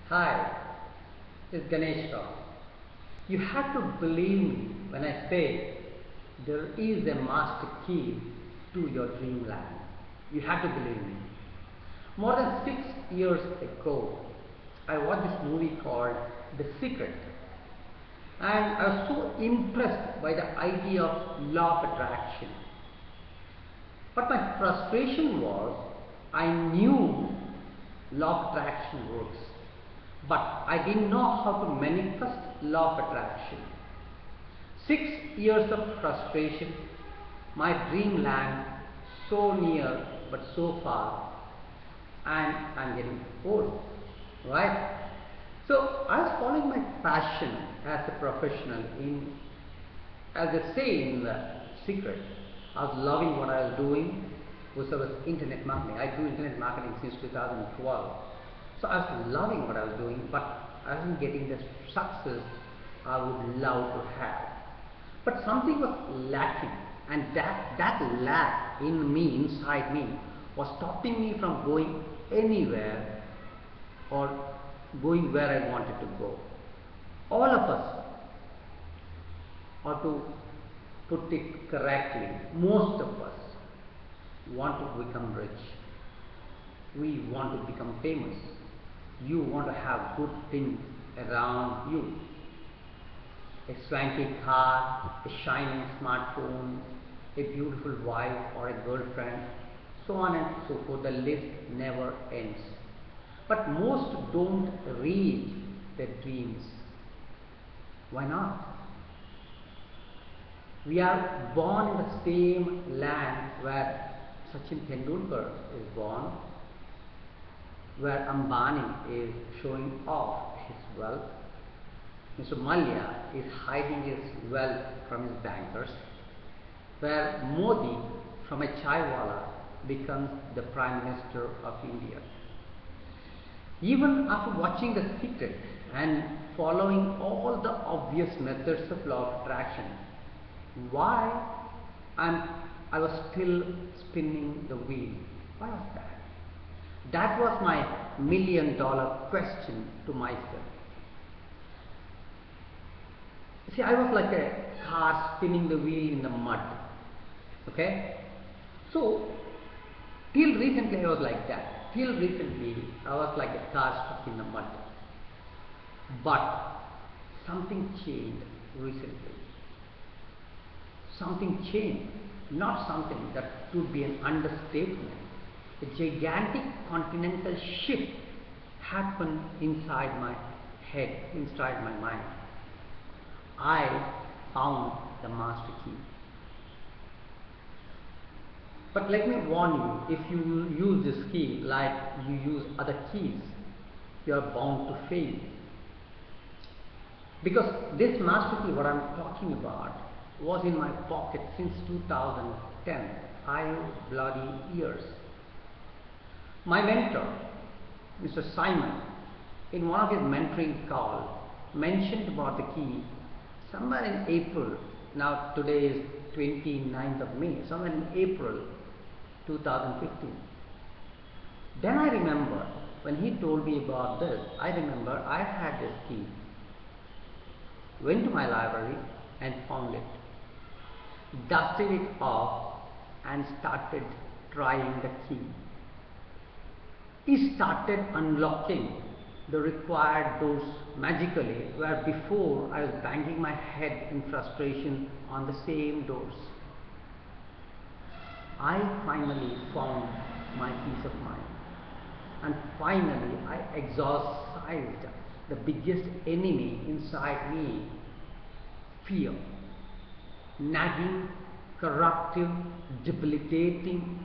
Hi, it's Ganesh. You have to believe me when I say there is a master key to your dreamland. You have to believe me. More than 6 years ago, I watched this movie called The Secret, and I was so impressed by the idea of law of attraction. But my frustration was I knew law of attraction works, but I didn't know how to manifest law of attraction. 6 years of frustration, my dreamland so near but so far, and I'm getting old, right? So I was following my passion as a professional in, as they say in The Secret, I was loving what I was doing, which was internet marketing. I do internet marketing since 2012. So I was loving what I was doing, but I wasn't getting the success I would love to have. But something was lacking, and that lack in me, inside me, was stopping me from going anywhere or going where I wanted to go. All of us, or to put it correctly, most of us want to become rich. We want to become famous. You want to have good things around you. A swanky car, a shining smartphone, a beautiful wife or a girlfriend, so on and so forth. The list never ends. But most don't reach their dreams. Why not? We are born in the same land where Sachin Tendulkar is born, where Ambani is showing off his wealth, Mr. Malia is hiding his wealth from his bankers, where Modi from a chaiwala becomes the Prime Minister of India. Even after watching The Secret and following all the obvious methods of law of attraction, why I was still spinning the wheel? Why was that? That was my $1,000,000 question to myself. See, I was like a car spinning the wheel in the mud. Okay? So, till recently I was like that. Till recently I was like a car stuck in the mud. But something changed recently. Something changed. Not something that would be an understatement. A gigantic continental shift happened inside my head, inside my mind. I found the master key. But let me warn you, if you use this key like you use other keys, you are bound to fail. Because this master key, what I'm talking about, was in my pocket since 2010, 5 bloody years. My mentor, Mr. Simon, in one of his mentoring calls, mentioned about the key somewhere in April. Now today is 29th of May, somewhere in April 2015. Then I remember when he told me about this, I remember I had this key. Went to my library and found it. Dusted it off and started trying the key. He started unlocking the required doors magically, where before I was banging my head in frustration on the same doors. I finally found my peace of mind, and finally I exorcised the biggest enemy inside me, fear. Nagging, corruptive, debilitating,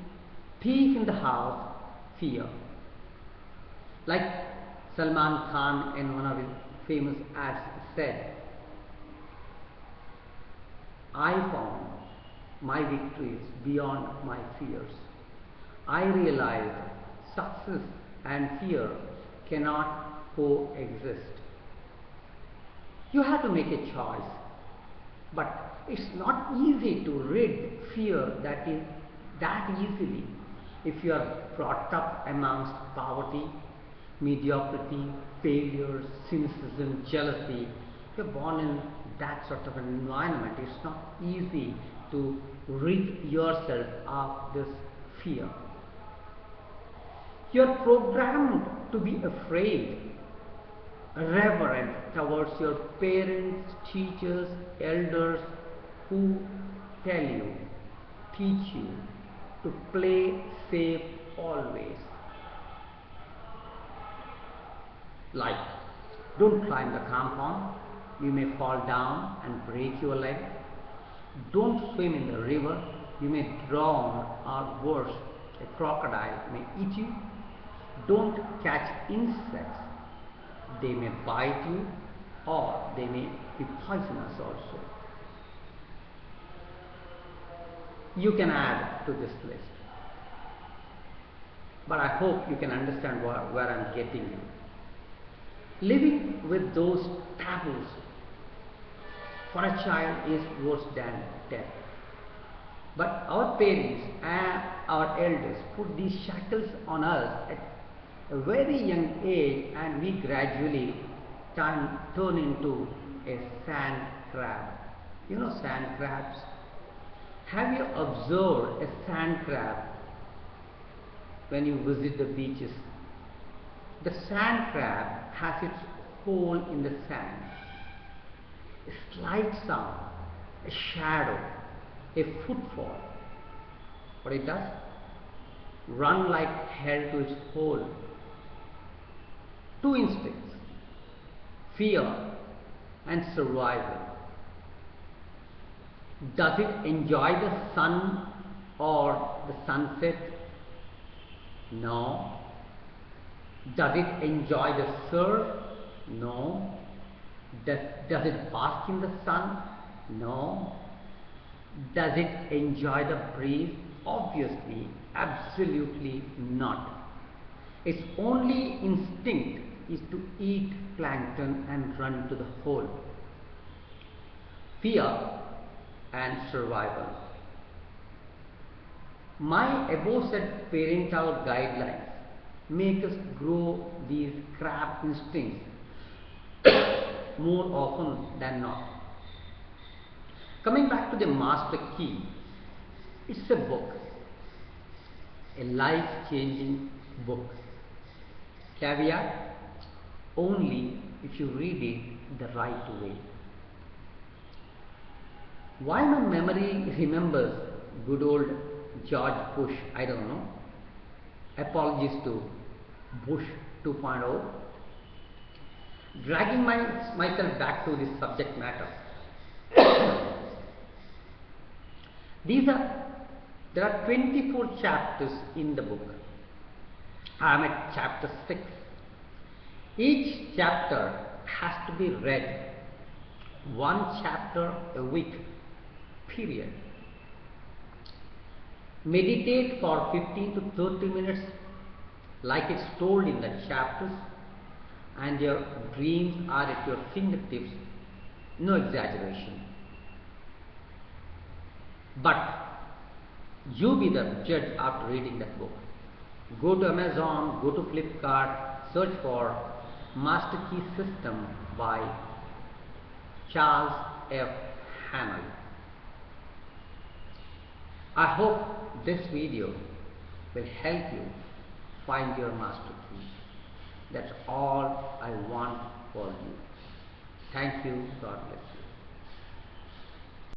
thief in the house, fear. Like Salman Khan in one of his famous ads said, I found my victories beyond my fears. I realized success and fear cannot coexist. You have to make a choice, but it's not easy to rid fear that easily if you are brought up amongst poverty, mediocrity, failure, cynicism, jealousy. You're born in that sort of an environment. It's not easy to rid yourself of this fear. You're programmed to be afraid, reverent towards your parents, teachers, elders who tell you, teach you to play safe always. Like, don't climb the compound, you may fall down and break your leg. Don't swim in the river, you may drown, or worse, a crocodile may eat you. Don't catch insects, they may bite you or they may be poisonous also. You can add to this list, but I hope you can understand where I'm getting you. Living with those taboos for a child is worse than death. But our parents and our elders put these shackles on us at a very young age, and we gradually turn into a sand crab. You know sand crabs? Have you observed a sand crab when you visit the beaches? The sand crab has its hole in the sand. A slight sound, a shadow, a footfall. What it does? Run like hell to its hole. Two instincts, fear and survival. Does it enjoy the sun or the sunset? No. Does it enjoy the surf? No. Does it bask in the sun? No. Does it enjoy the breeze? Obviously, absolutely not. Its only instinct is to eat plankton and run to the hole. Fear and survival. My above said parental guidelines make us grow these crab instincts more often than not. Coming back to the master key, it's a book, a life-changing book. Caveat, only if you read it the right way. Why my memory remembers good old George Bush, I don't know. Apologies to Bush 2.0. Dragging myself back to this subject matter. There are 24 chapters in the book. I am at chapter 6. Each chapter has to be read one chapter a week, period. Meditate for 15 to 30 minutes like it's told in the chapters, and your dreams are at your fingertips, no exaggeration. But you be the judge after reading that book. Go to Amazon, go to Flipkart, search for Master Key System by Charles F. Hamill. I hope this video will help you find your master key. That's all I want for you. Thank you. God bless you.